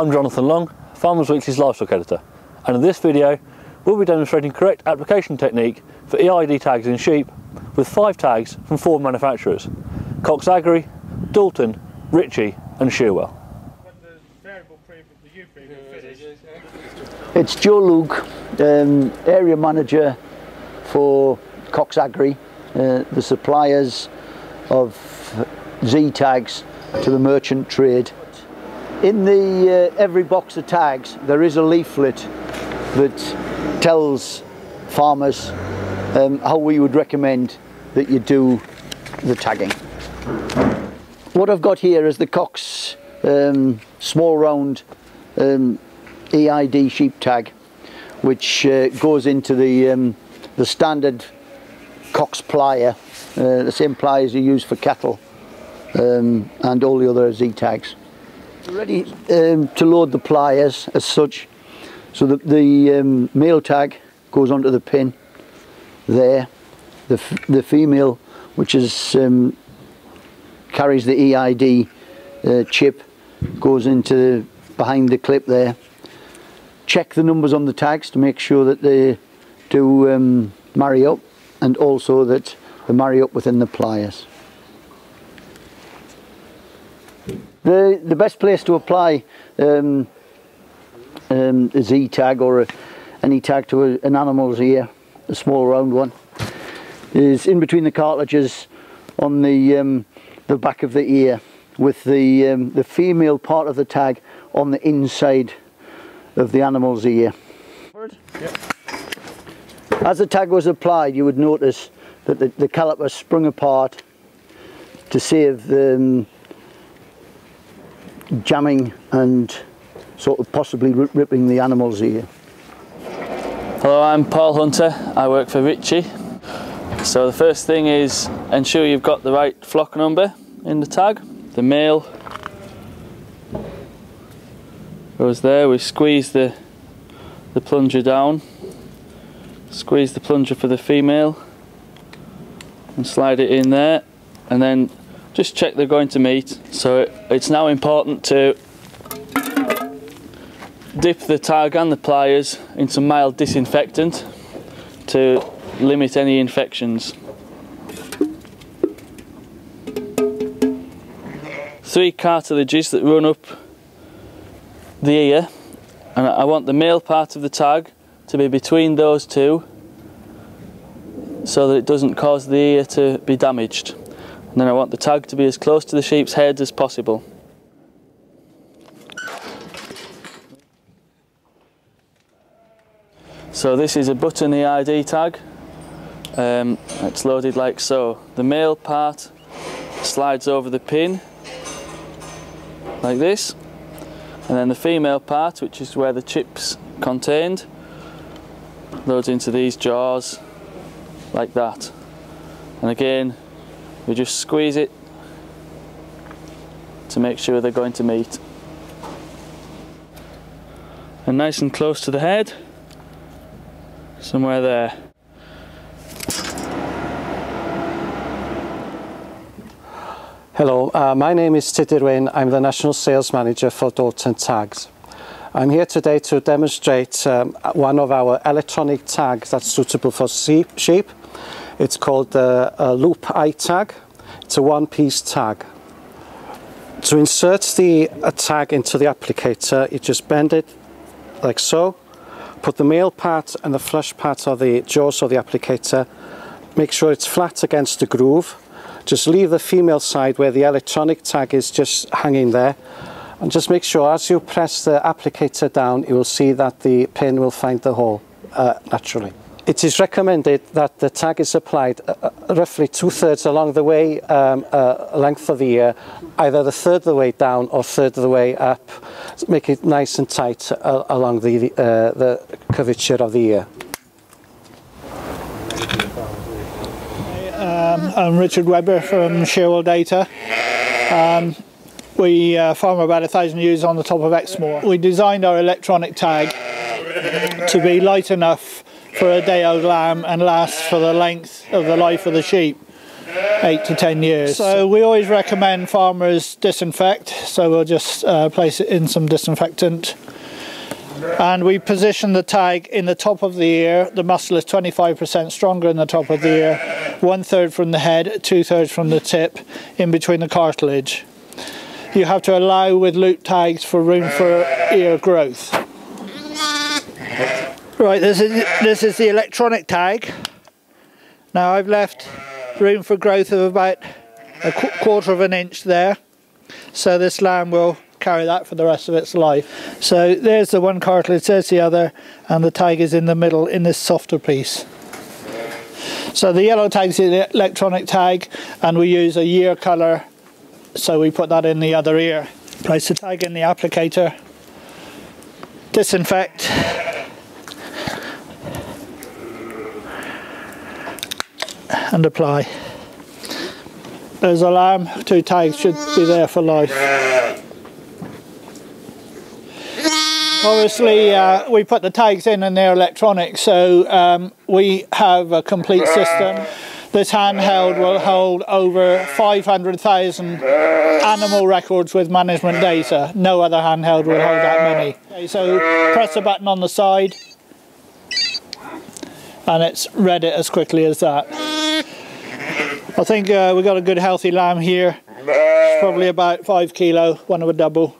I'm Jonathan Long, Farmers Weekly's livestock editor, and in this video we'll be demonstrating correct application technique for EID tags in sheep with 5 tags from 4 manufacturers: Cox Agri, Dalton, Ritchie and Shearwell. It's Joe Luke, area manager for Cox Agri, the suppliers of Z tags to the merchant trade. In the every box of tags there is a leaflet that tells farmers how we would recommend that you do the tagging. What I've got here is the Cox small round EID sheep tag, which goes into the standard Cox plier, the same pliers you use for cattle, and all the other Z tags. We're ready to load the pliers as such, so that the male tag goes onto the pin there, the female, which is carries the EID chip, goes into behind the clip there. Check the numbers on the tags to make sure that they do marry up, and also that they marry up within the pliers. The best place to apply a Z tag or any tag to an animal's ear, a small round one, is in between the cartilages on the back of the ear, with the female part of the tag on the inside of the animal's ear. Yep. As the tag was applied, you would notice that the caliper sprung apart to save jamming and sort of possibly ripping the animal's ear. Hello, I'm Paul Hunter. I work for Ritchie. So the first thing is ensure you've got the right flock number in the tag. The male goes there. We squeeze the plunger down, squeeze the plunger for the female and slide it in there, and then just check they're going to meet. So it's now important to dip the tag and the pliers in some mild disinfectant to limit any infections. 3 cartilages that run up the ear, and I want the male part of the tag to be between those 2 so that it doesn't cause the ear to be damaged. And then I want the tag to be as close to the sheep's head as possible. So this is a button EID tag. It's loaded like so. The male part slides over the pin like this, and then the female part, which is where the chip's contained, loads into these jaws like that. And again, we just squeeze it to make sure they're going to meet. And nice and close to the head, somewhere there. Hello, my name is Tidyrwyn. I'm the National Sales Manager for Dalton Tags. I'm here today to demonstrate one of our electronic tags that's suitable for sheep. It's called a loop eye tag. It's a 1-piece tag. To insert the tag into the applicator, you just bend it like so, put the male part and the flush part of the jaws of the applicator, make sure it's flat against the groove. Just leave the female side where the electronic tag is just hanging there, and just make sure as you press the applicator down, you will see that the pin will find the hole naturally. It is recommended that the tag is applied roughly 2/3 along the way, length of the ear, either the 1/3 of the way down or 1/3 of the way up. Make it nice and tight along the curvature of the ear. I'm Richard Webber from Shearwell Data. We farm about 1,000 ewes on the top of Exmoor. We designed our electronic tag to be light enough for a day-old lamb and last for the length of the life of the sheep. 8 to 10 years. So we always recommend farmers disinfect, so we'll just place it in some disinfectant. And we position the tag in the top of the ear. The muscle is 25% stronger in the top of the ear, 1/3 from the head, 2/3 from the tip, in between the cartilage. You have to allow with loop tags for room for ear growth. Right, this is the electronic tag. Now I've left room for growth of about a quarter of an inch there, so this lamb will carry that for the rest of its life. So there's the one cartilage, there's the other, and the tag is in the middle in this softer piece. So the yellow tag is the electronic tag, and we use a year colour, so we put that in the other ear. Place the tag in the applicator, disinfect, and apply. There's a lamb, 2 tags should be there for life. Obviously we put the tags in and they're electronic, so we have a complete system. This handheld will hold over 500,000 animal records with management data. No other handheld will hold that many. Okay, so press the button on the side and it's read it as quickly as that. I think we've got a good healthy lamb here. It's probably about 5 kilo, one of a double.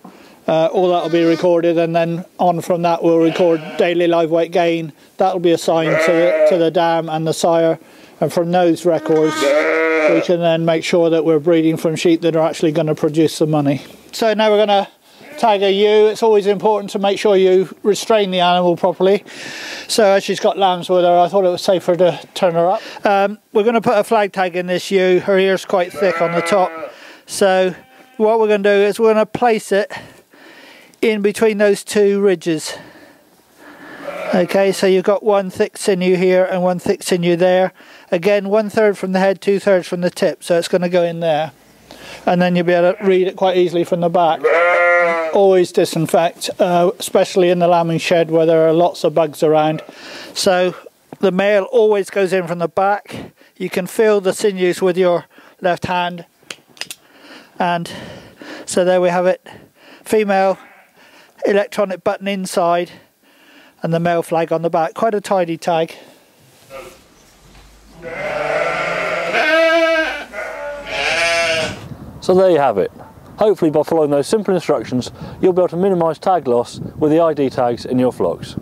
All that will be recorded, and then on from that we'll record daily live weight gain. That will be assigned to the dam and the sire, and from those records we can then make sure that we're breeding from sheep that are actually going to produce some money. So now we're going to tag a ewe. It's always important to make sure you restrain the animal properly. So as she's got lambs with her, I thought it was safer to turn her up. We're going to put a flag tag in this ewe. Her ear's quite thick on the top, so what we're going to do is we're going to place it in between those 2 ridges. Okay, so you've got one thick sinew here and one thick sinew there. Again, 1/3 from the head, 2/3 from the tip, so it's going to go in there. And then you'll be able to read it quite easily from the back. Always disinfect, especially in the lambing shed where there are lots of bugs around. So the male always goes in from the back. You can feel the sinews with your left hand. And so there we have it. Female, electronic button inside, and the male flag on the back. Quite a tidy tag. So there you have it. Hopefully by following those simple instructions you'll be able to minimise tag loss with the ID tags in your flocks.